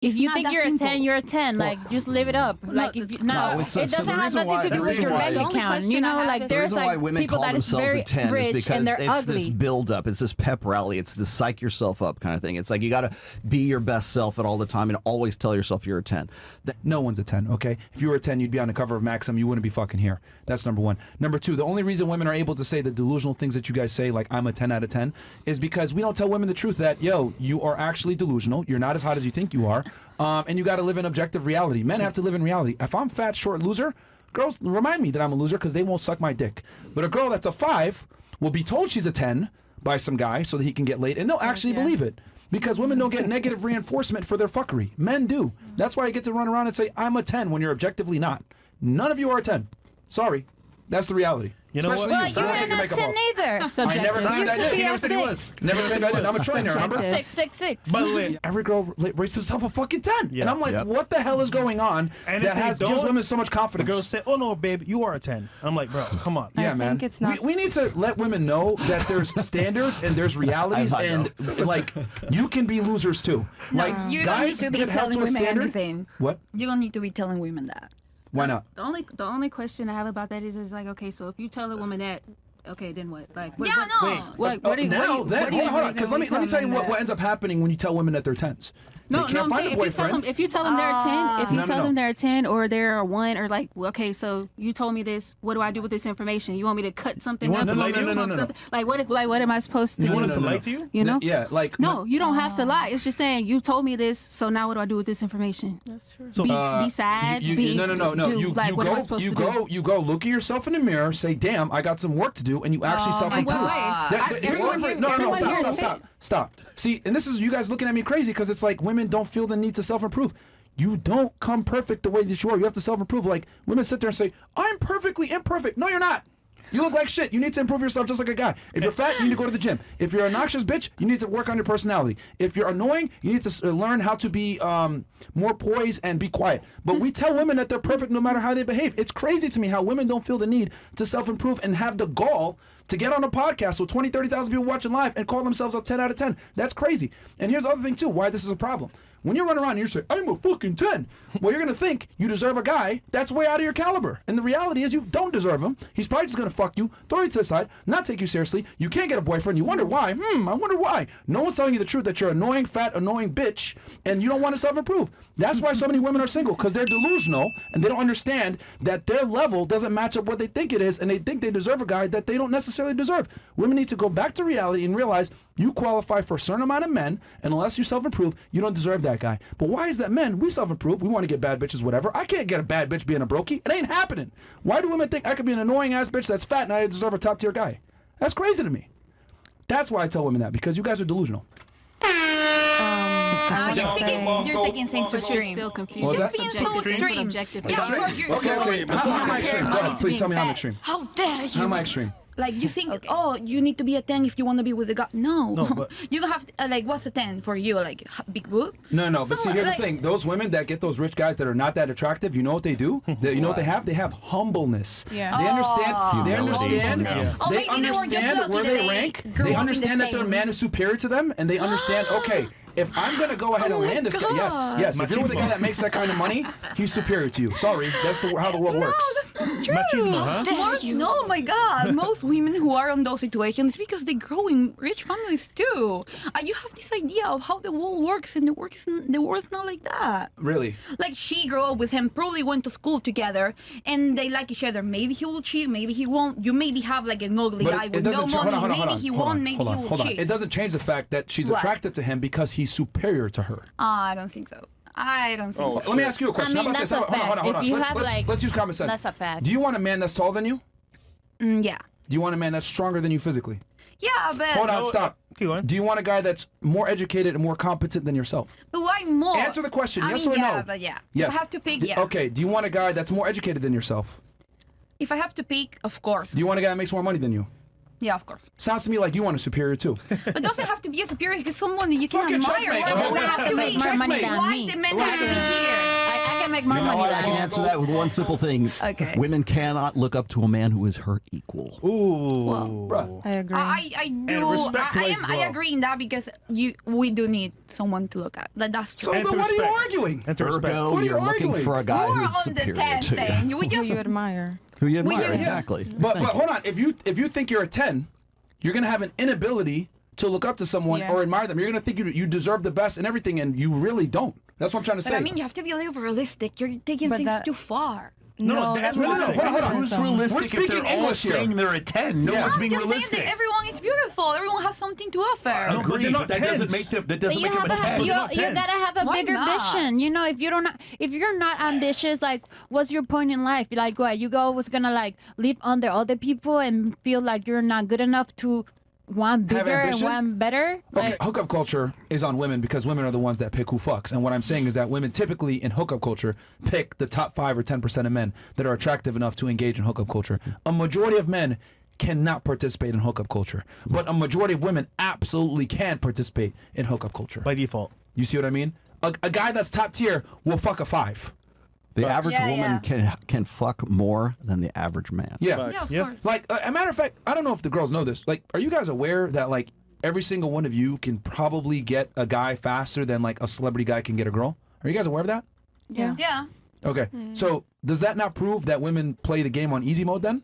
If you think you're a 10, you're a 10. Like, just live it up. Like, if you, it doesn't have nothing to do with your bank account. You know, like, there's why like women people call that is themselves very a 10 is rich because and they're it's ugly. this build up, it's this pep rally, it's this psych yourself up kind of thing. It's like you got to be your best self at all the time and always tell yourself you're a 10. No one's a 10, okay? If you were a 10, you'd be on the cover of Maxim. You wouldn't be fucking here. That's number one. Number two, the only reason women are able to say the delusional things that you guys say, like I'm a 10 out of 10, is because we don't tell women the truth that, yo, you are actually delusional. You're not as hot as you think you are. And you got to live in objective reality. Men have to live in reality. If I'm fat, short, loser, girls remind me that I'm a loser because they won't suck my dick. But a girl that's a 5 will be told she's a 10 by some guy so that he can get laid, and they'll actually believe it. Because women don't get negative reinforcement for their fuckery. Men do. That's why you get to run around and say, I'm a 10 when you're objectively not. None of you are a 10. Sorry. That's the reality. You know well, what? you're not 10 either. I never claimed I did. He never said he was. Never claimed I did. I'm a trainer, remember? 666. By the way, Every girl rates herself a fucking 10. Yeah. And I'm like, what the hell is going on And that if they gives don't, women so much the confidence? girl said, "Oh no, babe, you are a 10." I'm like, bro, come on. Yeah, man. think it's not- We need to let women know that there's standards and there's realities, I know. and like you can be losers too. Like You don't need guys to be get held telling to a women standard. anything. What? You don't need to be telling women that. Why not? The only question I have about that is like, okay, so if you tell a woman that, okay, then what? Like, what, Yeah, no. Wait. What do you, Now, then, hold on, because let me tell you what ends up happening when you tell women that they're 10s. No, They no, can't I'm find saying a if you tell them they're a 10, if you No, tell no. them they're a 10 or they're a 1 or like, well, okay, so you told me this, what do I do with this information? You want me to cut something You want up? us to lie to you? No. Something? Like what am I supposed to You do? want us to lie to you? You know? Yeah, like No, you don't have to lie. It's just saying you told me this, so now what do I do with this information? That's true. So, Be sad. Be, no. Do, like, what am I supposed to do? You go. Look at yourself in the mirror. Say, "Damn, I got some work to do," and you actually self-improve. Stop. See, and this is you guys looking at me crazy because it's like women don't feel the need to self-improve. You don't come perfect the way that you are. You have to self-improve. Like women sit there and say, "I'm perfectly imperfect." No, you're not. You look like shit. You need to improve yourself just like a guy. If you're fat, you need to go to the gym. If you're a noxious bitch, you need to work on your personality. If you're annoying, you need to learn how to be more poised and be quiet. But we tell women that they're perfect no matter how they behave. It's crazy to me how women don't feel the need to self-improve and have the gall to get on a podcast with 20, 30,000 people watching live and call themselves a 10 out of 10. That's crazy. And here's the other thing, too, why this is a problem. When you run around and you say, I'm a fucking 10, well, you're going to think you deserve a guy that's way out of your caliber. And the reality is you don't deserve him. He's probably just going to fuck you, throw you to the side, not take you seriously. You can't get a boyfriend. You wonder why. I wonder why. No one's telling you the truth that you're annoying, fat, annoying bitch, and you don't want to self-improve. That's why so many women are single, because they're delusional, and they don't understand that their level doesn't match up what they think it is, and they think they deserve a guy that they don't necessarily deserve. Women need to go back to reality and realize you qualify for a certain amount of men, and unless you self-improve, you don't deserve that guy. But why is that men? We self-improve. We want to get bad bitches, whatever. I can't get a bad bitch being a brokey. It ain't happening. Why do women think I could be an annoying ass bitch that's fat and I deserve a top-tier guy? That's crazy to me. That's why I tell women that, because you guys are delusional. You're taking things to But you're extreme. still confused. What was Just that? being so extreme. Objective. Okay. How am I extreme? Go ahead. Please tell me how I'm extreme. How dare you? How am I extreme? Like you think, oh, you need to be a 10 if you want to be with a guy. No, No, but- you don't have like what's a 10 for you? Like big boob? No, but see, Someone, here's like- the thing. Those women that get those rich guys that are not that attractive, you know what they do? You know what they have? They have humbleness. Yeah. They understand. They Humility. understand. Yeah. Oh, They maybe they were just understand lucky where that they they rank. grew They up in the understand that their same- man is superior to them, and they understand. Okay, if I'm gonna go ahead and land this guy, yes. If you're with a guy that makes that kind of money, he's superior to you. Sorry, that's how the world works. Machismo, huh? No, my God. Most women who are in those situations, because they grow in rich families too. You have this idea of how the world works, and the world's not like that. Really? Like she grew up with him, probably went to school together, and they like each other. Maybe he will cheat, maybe he won't. You maybe have like an ugly guy with no money. Maybe he won't. Maybe he will cheat. It doesn't change the fact that she's What? attracted to him because he's superior to her. I don't think so. I don't think so. Let me ask you a question. I mean, How about this? that's a Hold fact. on. If you have, like, Let's use common sense. that's a fact. Do you want a man that's taller than you? Yeah. Do you want a man that's stronger than you physically? Yeah, but Hold on, stop. Keep going. Do you want a guy that's more educated and more competent than yourself? But why more? Answer the question, yes mean, or yeah, no? But yeah. Yes. If I have to pick, yeah. Okay, do you want a guy that's more educated than yourself? If I have to pick, of course. Do you want a guy that makes more money than you? Yeah, of course. Sounds to me like you want a superior too. But it doesn't have to be a superior. It's someone that you can Fucking admire. checkmate. Why Oh, does it wait. have to be More money checkmate? than Why me. the men have to be here? I can make make more money I than can him. answer that with one simple thing. Okay. Women cannot look up to a man who is her equal. Ooh. I agree. I do. respect I ways as well. agree in that because we do need someone to look at. That's true. So And then to what are you respect. arguing? And to respect. Ergo, What are you you're looking arguing? for a guy We're who's on the superior 10 to you. thing. We Who just you admire. Who you admire, just- exactly. But Thank you. hold on, if you think you're a 10, you're gonna have an inability to look up to someone Yeah. or admire them. You're gonna think you deserve the best and everything, and you really don't. That's what I'm trying to But say. I mean, you have to be a little realistic. You're taking But things that- too far. No, that's that's not realistic. Hold on. Who's We're realistic if speaking they're all English here. saying they're a 10? No Yeah. one's I'm being just realistic. saying that everyone is beautiful. Everyone has something to offer. No, but Agreed, they're but not that doesn't tens. make them. That But doesn't you make them a have a, 10. you, not you tens. gotta have a Why bigger not? vision. You know, if you're not ambitious, like, what's your point in life? Like, what you go was gonna like live under other people and feel like you're not good enough to one Have bigger and ambition? one better. Okay, Like, hookup culture is on women because women are the ones that pick who fucks. And what I'm saying is that women typically in hookup culture pick the top 5 or 10% of men that are attractive enough to engage in hookup culture. A majority of men cannot participate in hookup culture, but a majority of women absolutely can participate in hookup culture. By default. You see what I mean? A guy that's top tier will fuck a 5. The average Yeah, woman yeah. can fuck more than the average man. Yeah. Yeah, of Yeah. course. Like, a matter of fact, I don't know if the girls know this. Like, are you guys aware that, like, every single one of you can probably get a guy faster than, like, a celebrity guy can get a girl? Are you guys aware of that? Yeah. Yeah. Okay. So, does that not prove that women play the game on easy mode then?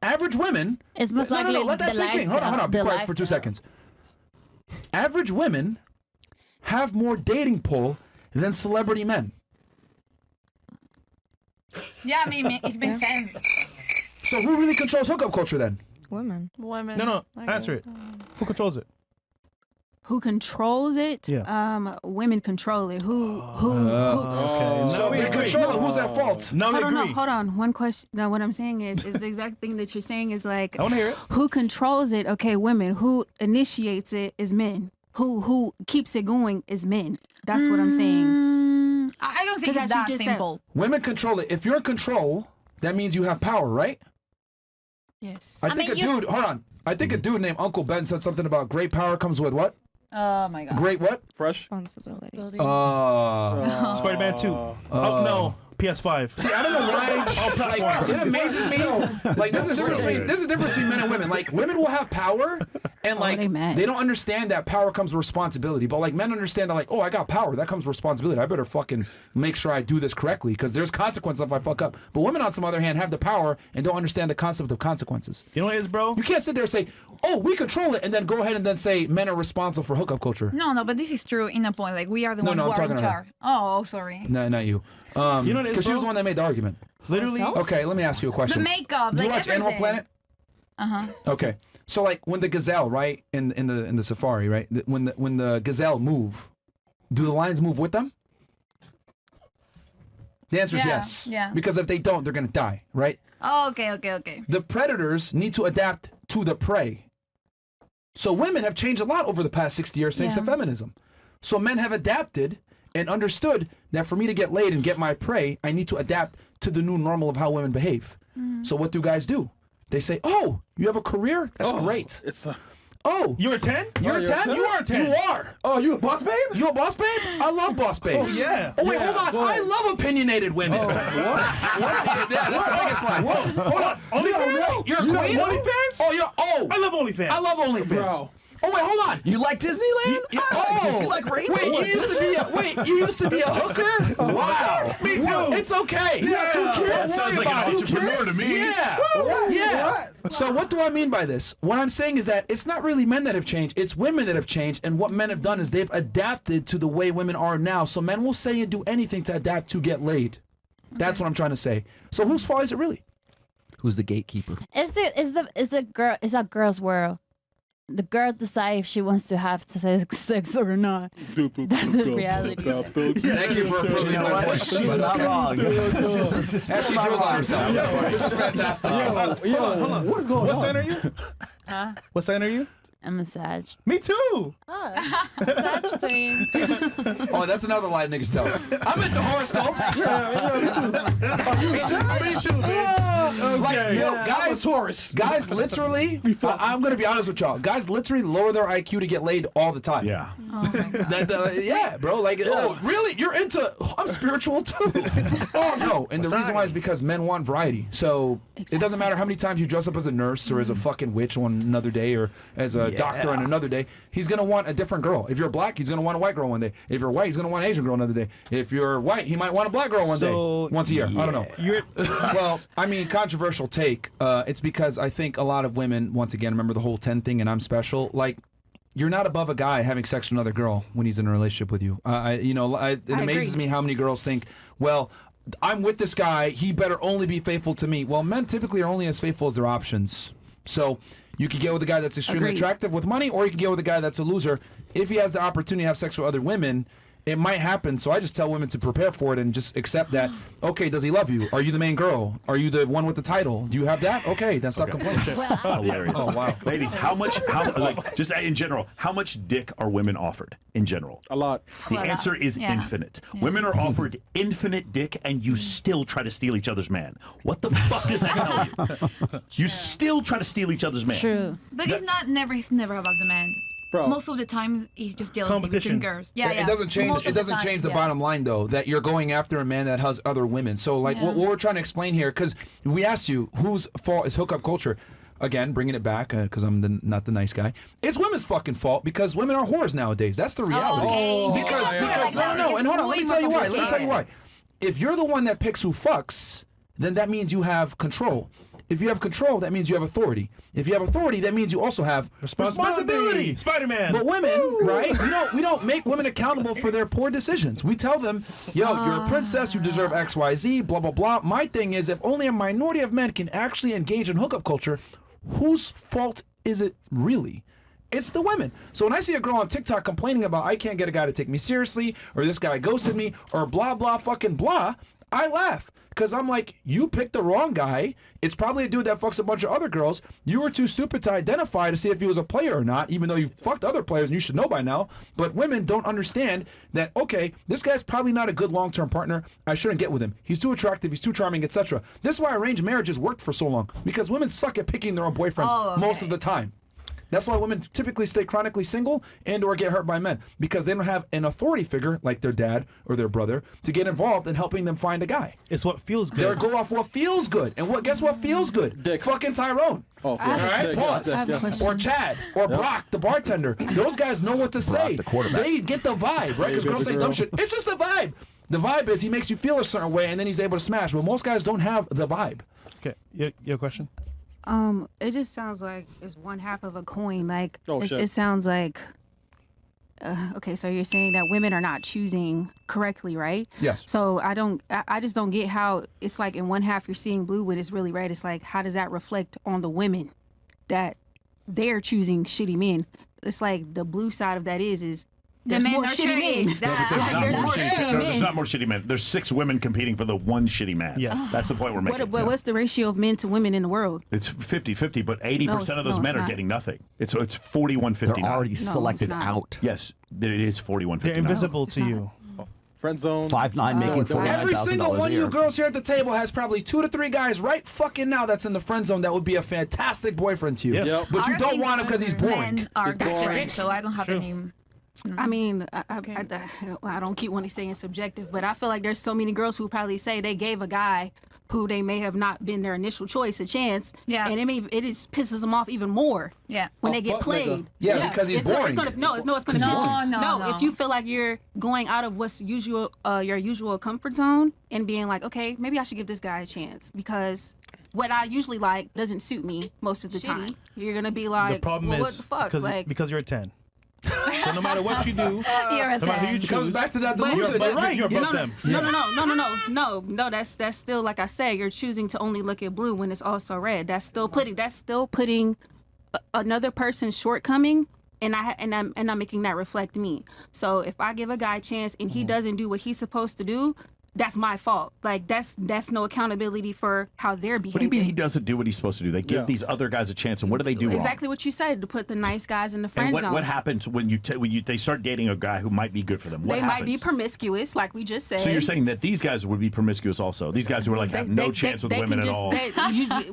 Average women. It's most no, likely let that the sink in. Hold on. Be lifestyle- quiet the for 2 lifestyle. seconds. Average women have more dating pull than celebrity men. Yeah, I mean, it makes sense. So, who really controls hookup culture then? Women. Women. No, answer it. Who controls it? Who controls it? Yeah. Women control it. Who? Okay. So, we if they agree. control it, who's at fault? No, we Hold on, no, agree. hold on. One question. No, what I'm saying is the exact thing that you're saying is like, I want to hear it. who controls it? Okay, women. Who initiates it is men. Who keeps it going is men. That's what I'm saying. I don't think Because it's as you that just said- simple. Women control it. If you're in control, that means you have power, right? Yes. I think mean, a dude, hold on. I think a dude named Uncle Ben said something about great power comes with what? Oh my god. Great what? Fresh. Responsibility. Spider-Man 2. Oh, no. PS5. See, I don't know why. Like, it amazes me. Like, there's a difference between men and women. Like, women will have power, and like they mad. they don't understand that power comes with responsibility. But like men understand that, like, oh, I got power, that comes with responsibility. I better fucking make sure I do this correctly because there's consequences if I fuck up. But women, on some other hand, have the power and don't understand the concept of consequences. You know what it is, bro? You can't sit there and say, oh, we control it, and then go ahead and then say men are responsible for hookup culture. No, but this is true in a point. Like, we are the No, ones no, who I'm are in talking to her. charge. Oh, sorry. No, not you. You know what it is, Because she was bro? the one that made the argument. Literally. Okay, let me ask you a The question. makeup, Do you like watch everything. Animal Planet? Okay, so like when the gazelle, right, in the safari, right, when the gazelle move, do the lions move with them? The answer is Yeah, yes. yeah. Because if they don't, they're gonna die, right? Oh, okay. The predators need to adapt to the prey. So women have changed a lot over the past 60 years thanks to Yeah. feminism. So men have adapted and understood that for me to get laid and get my prey, I need to adapt to the new normal of how women behave. So what do guys do? They say, "Oh, you have a career? That's great. It's Oh, You're a 10? you're a 10? You are a 10. You are. oh, you a boss babe? You a boss babe? I love boss babes. yeah. Oh wait, Yeah, hold on. go ahead. I love opinionated women. What? Yeah, that's the biggest line. Hold on. OnlyFans? You're a You got queen? OnlyFans? Oh, you're. Oh, I love OnlyFans. I love OnlyFans. Bro. Oh wait, hold on. You like Disneyland? Oh, you like rainbow? wait, you used to be a hooker? Wow. Me too. It's okay. You have 2 kids? Don't Sounds worry like about an it. entrepreneur to me. Yeah. What? Yeah. What? So what do I mean by this? What I'm saying is that it's not really men that have changed, it's women that have changed, and what men have done is they've adapted to the way women are now. So men will say and do anything to adapt to get laid. That's what I'm trying to say. So whose fault is it really? Who's the gatekeeper? It's a girl's world. The girl decides if she wants to have sex or not. That's the reality. Thank you for approaching my point. She's not wrong. And she drills on herself. This is fantastic. Hold on. What's going What on? sign are you? What sign are you? I'm a Sag. Me too. Sag twins. Oh, that's another lie niggas tell. I'm into horoscopes. Me too, bitch. Like, Okay. yo, I'm a guys, Taurus. guys literally, I'm going to be honest with y'all. Guys literally lower their IQ to get laid all the time. Yeah. Yeah, bro. Like, oh, really? You're into? I'm spiritual too. Oh no. And the reason why is because men want variety. So it doesn't matter how many times you dress up as a nurse or as a fucking witch on another day or as a doctor on another day. He's gonna want a different girl. If you're black, he's gonna want a white girl one day. If you're white, he's gonna want an Asian girl another day. If you're white, he might want a black girl one day, once a year. I don't know. Well, I mean, controversial take. It's because I think a lot of women, once again, remember the whole 10 thing, and I'm special. Like, you're not above a guy having sex with another girl when he's in a relationship with you. It amazes me how many girls think, well, I'm with this guy, he better only be faithful to me. Well, men typically are only as faithful as their options. So you could get with a guy that's extremely attractive with money, or you can get with a guy that's a loser. If he has the opportunity to have sex with other women, it might happen. So I just tell women to prepare for it and just accept that. Okay, does he love you? Are you the main girl? Are you the one with the title? Do you have that? Okay, then stop complaining. Hilarious. Oh, wow. Ladies, just in general, how much dick are women offered in general? A lot. The answer is infinite. Women are offered infinite dick, and you still try to steal each other's man. What the fuck does that tell you? You still try to steal each other's man. True. But it's never about the man. Bro. Most of the time, it's just jealousy Competition. between girls. Yeah, It doesn't change. Most It of the doesn't time, change the yeah. bottom line, though, that you're going after a man that has other women. So, like, what we're trying to explain here, because we asked you whose fault is hookup culture. Again, bringing it back because I'm not the nice guy. It's women's fucking fault because women are whores nowadays. That's the reality. okay. Because Yeah. no, and hold on. Let me Way tell you more why. Let me tell you why. If you're the one that picks who fucks, then that means you have control. If you have control, that means you have authority. If you have authority, that means you also have responsibility. Spider-Man. But women, right? We don't make women accountable for their poor decisions. We tell them, yo, you're a princess, you deserve X, Y, Z, blah, blah, blah. My thing is, if only a minority of men can actually engage in hookup culture, whose fault is it really? It's the women. So when I see a girl on TikTok complaining about I can't get a guy to take me seriously, or this guy ghosted me, or blah, blah, fucking blah, I laugh. Because I'm like, you picked the wrong guy. It's probably a dude that fucks a bunch of other girls. You were too stupid to identify to see if he was a player or not, even though you fucked other players and you should know by now. But women don't understand that, okay, this guy's probably not a good long-term partner. I shouldn't get with him. He's too attractive. He's too charming, etc. This is why arranged marriages worked for so long. Because women suck at picking their own boyfriends most of the time. That's why women typically stay chronically single and or get hurt by men, because they don't have an authority figure like their dad or their brother to get involved in helping them find a guy. It's what feels They'll good. go off what feels good. And guess what feels good? Dick. Fucking Tyrone. Oh, All right, dick, pause. yeah, dick, yeah. Or Chad, or Brock, the bartender. Those guys know what to say. the quarterback. They get the vibe, right? Because girls say dumb shit. It's just the vibe. The vibe is he makes you feel a certain way, and then he's able to smash. Well, most guys don't have the vibe. Okay, your question? It just sounds like it's one half of a coin. Like shit. it sounds like. Okay, so you're saying that women are not choosing correctly, right? Yes. So I just don't get how it's like in one half you're seeing blue when it's really red. It's like, how does that reflect on the women that they're choosing shitty men? It's like the blue side of that is there's men more are shitty shitty. men. There's more shitty men. There's not more shitty men. There's 6 women competing for the one shitty man. Yes. That's the point we're making. What's the ratio of men to women in the world? It's 50-50, but 80% of those no, men it's are not. getting nothing. It's 41-59. They're already it's selected not. out. Yes, it is 41-59. They're invisible it's to not. you. Friend zone. 5'9" making $49,000 Every single one a of you year. girls here at the table has probably 2 to 3 guys right fucking now that's in the friend zone that would be a fantastic boyfriend to you. Yep. Yep. But you I don't think want him because he's boring. Men are He's boring. different, so I don't have any. I mean, I don't keep wanting to say it's subjective, but I feel like there's so many girls who probably say they gave a guy who they may have not been their initial choice a chance, Yeah. and it just pisses them off even more Yeah. when Oh, they get fuck played. nigga. Yeah, because he's it's gonna- boring. It's gonna, no, it's gonna No, piss you. no. If you feel like you're going out of what's usual, your usual comfort zone, and being like, okay, maybe I should give this guy a chance because what I usually like doesn't suit me most of the time. You're gonna be like, The problem well, is what the fuck? because you're a 10. So no matter what you do, You're a no matter who you ten. It comes choose, back to that But- delusion. you're You're above, right. you're above no, them. no. That's still like I said. You're choosing to only look at blue when it's also red. That's still putting another person's shortcoming, and I'm making that reflect me. So if I give a guy a chance and he doesn't do what he's supposed to do, that's my fault. Like that's no accountability for how they're What do you behaving. mean he doesn't do what he's supposed to do? They give these other guys a chance, and what do they do Exactly wrong? what you said, to put the nice guys in the friend And zone. what happens when they start dating a guy who might be good for them? What They happens? might be promiscuous, like we just said. So you're saying that these guys would be promiscuous also? These guys who are like have no chance with women at all?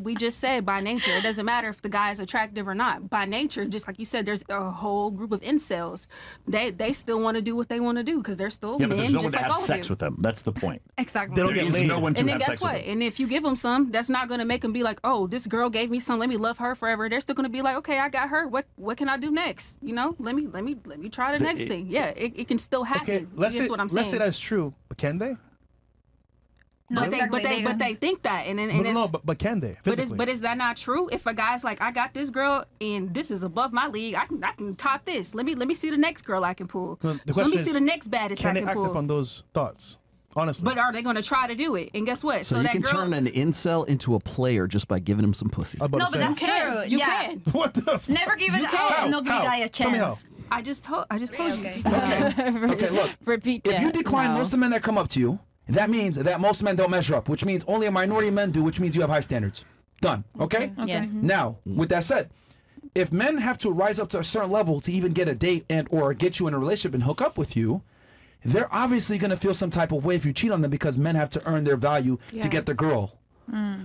We just said by nature, it doesn't matter if the guy is attractive or not. By nature, just like you said, there's a whole group of incels. They still want to do what they want to do because they're still Yeah, but men, there's no one just to like have all sex of you. with them. That's the point. Exactly. They don't There get is laid. no one to And then have guess sex what? with them. And if you give them some, that's not going to make them be like, oh, this girl gave me some. Let me love her forever. They're still going to be like, okay, I got her. What can I do next? You know, let me try the next thing. Yeah, it can still happen. Okay, let's That's say what I'm saying. let's say that's true, but can they? No, But they think that, and No, but can they? Physically? But is that not true? If a guy's like, I got this girl and this is above my league, I can top this. Let me see the next girl I can pull. No, the So let me question see is, the next baddest I can they can act pull. upon those thoughts? Honestly. But are they going to try to do it? And guess what? So you that can girl, turn an incel into a player just by giving him some pussy. I'm about No, to but say. that's true. you Yeah. can. What the? Never give it You out can. and not give a How? guy a Tell me how. chance. I just told you. Okay, look. Repeat If that. you decline No. most of the men that come up to you, that means that most men don't measure up, which means only a minority of men do, which means you have high standards. Done. Okay? Yeah. Now, with that said, if men have to rise up to a certain level to even get a date and or get you in a relationship and hook up with you, they're obviously going to feel some type of way if you cheat on them because men have to earn their value to get the girl.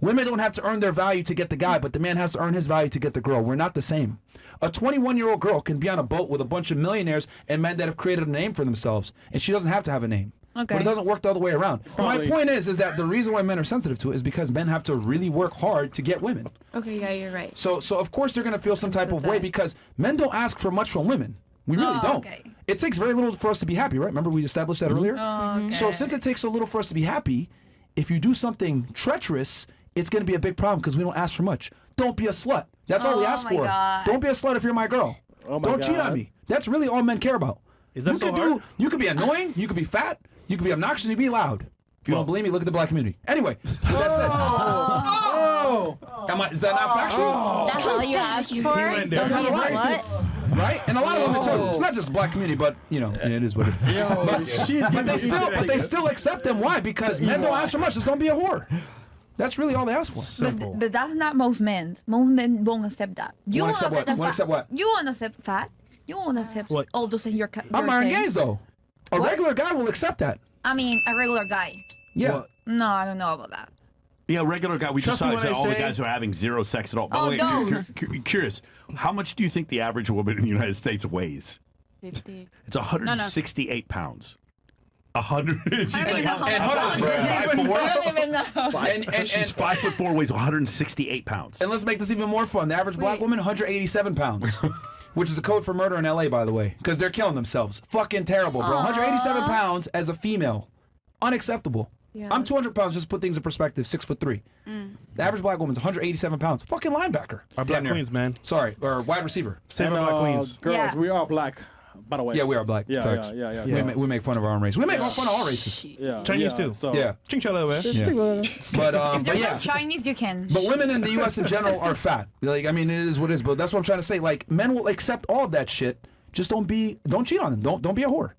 Women don't have to earn their value to get the guy, but the man has to earn his value to get the girl. We're not the same. A 21-year-old girl can be on a boat with a bunch of millionaires and men that have created a name for themselves, and she doesn't have to have a name. Okay. But it doesn't work the other way around. My point is that the reason why men are sensitive to it is because men have to really work hard to get women. Okay, yeah, you're right. So of course they're gonna feel some type of way because men don't ask for much from women. We really don't. okay. It takes very little for us to be happy, right? Remember we established that earlier? So since it takes so little for us to be happy, if you do something treacherous, it's gonna be a big problem because we don't ask for much. Don't be a slut. That's all we ask my for. God. Don't be a slut if you're my girl. Oh my don't cheat on God. me. That's really all men care about. Is that you so could hard? You could be annoying, you could be fat, you could be obnoxious, you could be loud. If you don't believe me, look at the black community. Anyway, with that said, is that not factual? That's all you ask for? went there. Don't be a That's not slut? Right? And a lot of women too. It's not just the black community, but you know, it is what it is. But they still accept them. Why? Because men don't ask for much. Just don't be a whore. That's really all they ask for. Simple. But that's not most men. Most men won't accept that. You Won't won't accept what? accept Won't accept what? You won't accept fat. You won't accept What? all those in your I'm Myron Gaines though. A regular guy will accept that. I mean, a regular guy. Yeah. What? No, I don't know about that. Yeah, regular guy. We just Trust me saw when I all the say- guys who are having zero sex at all. By Oh, the way, those. curious, how much do you think the average woman in the United States weighs? 50. It's 168 pounds. 100. She's I don't like, even know how and hold on, much it is. 5'4". I don't even know. And She's 5'4", weighs 168 pounds. And let's make this even more fun. The average black woman, 187 pounds. Which is a code for murder in LA, by the way. Because they're killing themselves. Fucking terrible, bro. 187 pounds as a female. Unacceptable. I'm 200 pounds, just to put things in perspective, 6'3". The average black woman's 187 pounds. Fucking linebacker. Our Damn black near. queens, man. Sorry, or wide receiver. Save our black queens. Girls, Yeah. we are black, by the way. Yeah, we are black. Yeah, Facts. yeah. We make fun of our own race. We make fun of all races. Yeah, Chinese yeah, too. So. Yeah. Chinchilla, man. Yeah. But If yeah. you're Chinese, you can. But women in the U.S. in general are fat. Like, I mean, it is what it is. But that's what I'm trying to say. Like, men will accept all of that shit. Just don't cheat on them. Don't be a whore.